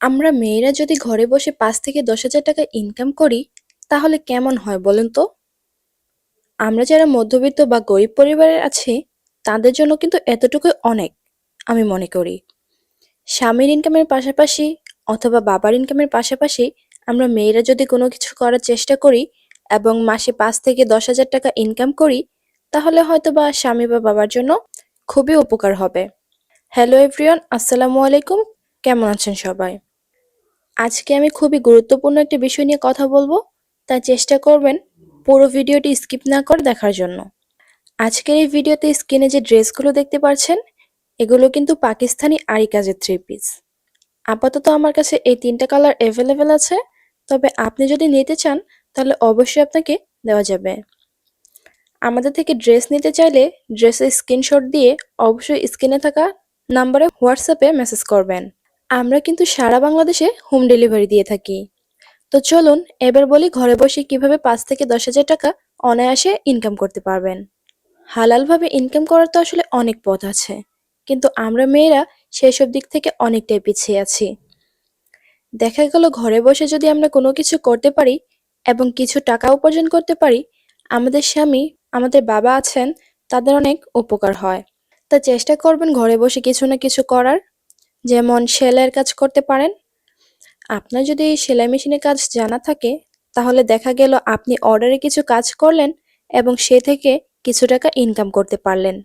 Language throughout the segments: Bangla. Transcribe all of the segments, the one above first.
আমরা মেয়েরা যদি ঘরে বসে ৫ থেকে ১০,০০০ টাকা ইনকাম করি, তাহলে কেমন হয় বলুন তো? আমরা যারা মধ্যবিত্ত বা গরিব পরিবারের আছি, তাদের জন্য কিন্তু এতটুকুই অনেক, আমি মনে করি। স্বামীর ইনকামের পাশাপাশি অথবা বাবার ইনকামের পাশাপাশি আমরা মেয়েরা যদি কোনো কিছু করার চেষ্টা করি এবং মাসে ৫ থেকে ১০,০০০ টাকা ইনকাম করি, তাহলে হয়তোবা স্বামী বা বাবার জন্য খুবই উপকার হবে। হ্যালো এভরিওয়ান, আসসালামু আলাইকুম। কেমন আছেন সবাই? আজকে আমি খুবই গুরুত্বপূর্ণ একটা বিষয় নিয়ে কথা বলবো, তাই চেষ্টা করবেন পুরো ভিডিওটি স্কিপ না করে দেখার জন্য। আজকের এই ভিডিওতে স্ক্রিনে যে ড্রেসগুলো দেখতে পাচ্ছেন, এগুলো কিন্তু পাকিস্তানি আরি কাজের থ্রি পিস। আপাতত আমার কাছে এই ৩টা কালার অ্যাভেলেবেল আছে, তবে আপনি যদি নিতে চান তাহলে অবশ্যই আপনাকে দেওয়া যাবে। আমাদের থেকে ড্রেস নিতে চাইলে ড্রেসের স্ক্রিনশট দিয়ে অবশ্যই স্ক্রিনে থাকা নাম্বারে হোয়াটসঅ্যাপে মেসেজ করবেন। আমরা কিন্তু সারা বাংলাদেশে হোম ডেলিভারি দিয়ে থাকি। তো চলুন এবার বলি ঘরে বসে কিভাবে ৫ থেকে ১০,০০০ টাকা অনায়াসে ইনকাম করতে পারবেন। হালালভাবে ইনকাম করার তো আসলে অনেক পথ আছে, কিন্তু আমরা মেয়েরা সেসব দিক থেকে অনেকটাই পিছিয়ে আছি। দেখা গেল ঘরে বসে যদি আমরা কোনো কিছু করতে পারি এবং কিছু টাকা উপার্জন করতে পারি, আমাদের স্বামী, আমাদের বাবা আছেন, তাদের অনেক উপকার হয়। তা চেষ্টা করবেন ঘরে বসে কিছু না কিছু করার, যেমন সেলাইয়ের কাজ করতে পারেন। আপনার যদি সেলাই মেশিনের কাজ জানা থাকে, তাহলে দেখা গেল আপনি অর্ডারে কিছু কাজ করলেন এবং সে থেকে কিছু টাকা ইনকাম করতে পারলেন।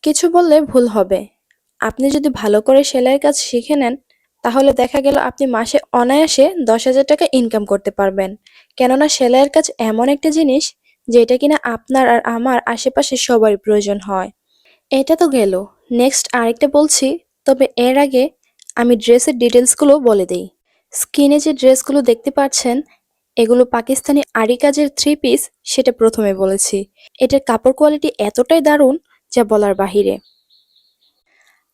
কিছু বললে ভুল হবে। আপনি যদি ভালো করে সেলাইয়ের কাজ শিখে নেন, তাহলে দেখা গেল আপনি মাসে অনায়াসে ১০,০০০ টাকা ইনকাম করতে পারবেন। কেননা সেলাইয়ের কাজ এমন একটা জিনিস যেটা কিনা আপনার আর আমার আশেপাশে সবারই প্রয়োজন হয়। এটা তো গেল। নেক্সট আরেকটা বলছি, তবে এর আগে আমি ড্রেসের ডিটেলসগুলো বলে দেই। স্ক্রিনে যে ড্রেসগুলো দেখতে পাচ্ছেন, এগুলো পাকিস্তানি আরি কাজের থ্রি পিস, সেটা প্রথমে বলেছি। এটার কাপড় কোয়ালিটি এতটাই দারুণ যা বলার বাহিরে।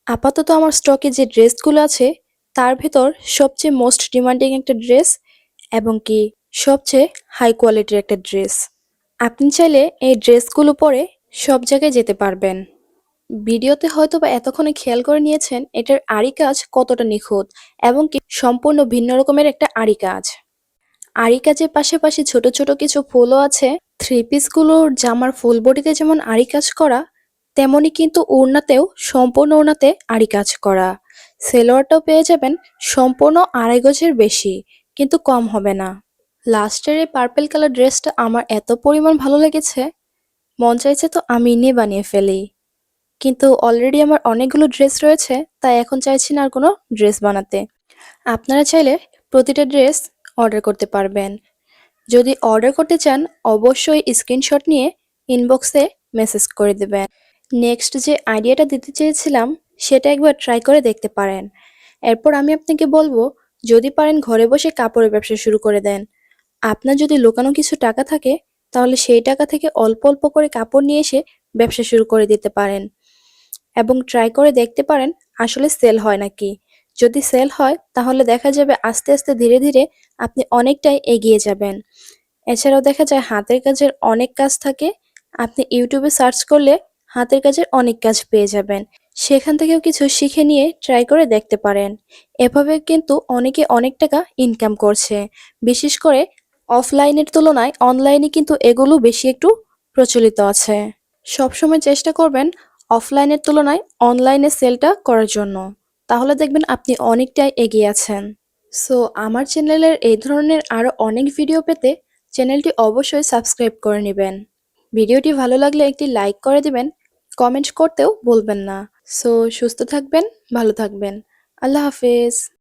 আপাতত আমার স্টকে যে ড্রেসগুলো আছে, তার ভেতর সবচেয়ে মোস্ট ডিমান্ডিং একটা ড্রেস এবং কি সবচেয়ে হাই কোয়ালিটির একটা ড্রেস। আপনি চাইলে এই ড্রেসগুলো পরে সব জায়গায় যেতে পারবেন। ভিডিওতে হয়তোবা এতক্ষণে খেয়াল করে নিয়েছেন এটার আরি কাজ কতটা নিখুঁত এবং কি সম্পূর্ণ ভিন্ন রকমের একটা আরি কাজ। আরি কাজের পাশাপাশি ছোট ছোট কিছু ফুলও আছে। থ্রি পিসগুলোর জামার ফুল বডিতে যেমন আরি কাজ করা, তেমনি কিন্তু ওড়নাতেও সম্পূর্ণ ওড়নাতে আরি কাজ করা। সেলোয়ারটাও পেয়ে যাবেন সম্পূর্ণ ২.৫ গজের বেশি, কিন্তু কম হবে না। লাস্টের এই পার্পল কালার ড্রেসটা আমার এত পরিমাণ ভালো লেগেছে, মন চাইছে তো আমি নিয়ে বানিয়ে ফেলি। কিন্তু অলরেডি আমার অনেকগুলো ড্রেস রয়েছে, তাই এখন চাইছি না আর কোনো ড্রেস বানাতে। আপনারা চাইলে প্রতিটা ড্রেস অর্ডার করতে পারবেন। যদি অর্ডার করতে চান অবশ্যই স্ক্রিনশট নিয়ে ইনবক্সে মেসেজ করে দেবেন। নেক্সট যে আইডিয়াটা দিতে চেয়েছিলাম সেটা একবার ট্রাই করে দেখতে পারেন। এরপর আমি আপনাকে বলবো, যদি পারেন ঘরে বসে কাপড়ের ব্যবসা শুরু করে দেন। আপনার যদি লুকানো কিছু টাকা থাকে, তাহলে সেই টাকা থেকে অল্প অল্প করে কাপড় নিয়ে এসে ব্যবসা শুরু করে দিতে পারেন এবং ট্রাই করে দেখতে পারেন আসলে সেল হয় নাকি। যদি সেল হয় তাহলে দেখা যাবে আস্তে আস্তে ধীরে ধীরে আপনি অনেকটাই এগিয়ে যাবেন। এছাড়াও দেখা যায় হাতের কাজের অনেক কাজ থাকে। আপনি ইউটিউবে সার্চ করলে হাতের কাজের অনেক কাজ পেয়ে যাবেন। সেখান থেকেও কিছু শিখে নিয়ে ট্রাই করে দেখতে পারেন। এভাবে কিন্তু অনেকে অনেক টাকা ইনকাম করছে। বিশেষ করে অফলাইনের তুলনায় অনলাইনে কিন্তু এগুলো বেশি একটু প্রচলিত আছে। সবসময় চেষ্টা করবেন অফলাইনের তুলনায় অনলাইনে সেলটা করার জন্য। তাহলে দেখবেন আপনি অনেকটাই এগিয়ে আছেন। সো আমার চ্যানেলের এই ধরনের আরও অনেক ভিডিও পেতে চ্যানেলটি অবশ্যই সাবস্ক্রাইব করে নেবেন। ভিডিওটি ভালো লাগলে একটি লাইক করে দিবেন, কমেন্ট করতেও ভুলবেন না। সো সুস্থ থাকবেন, ভালো থাকবেন। আল্লাহ হাফেজ।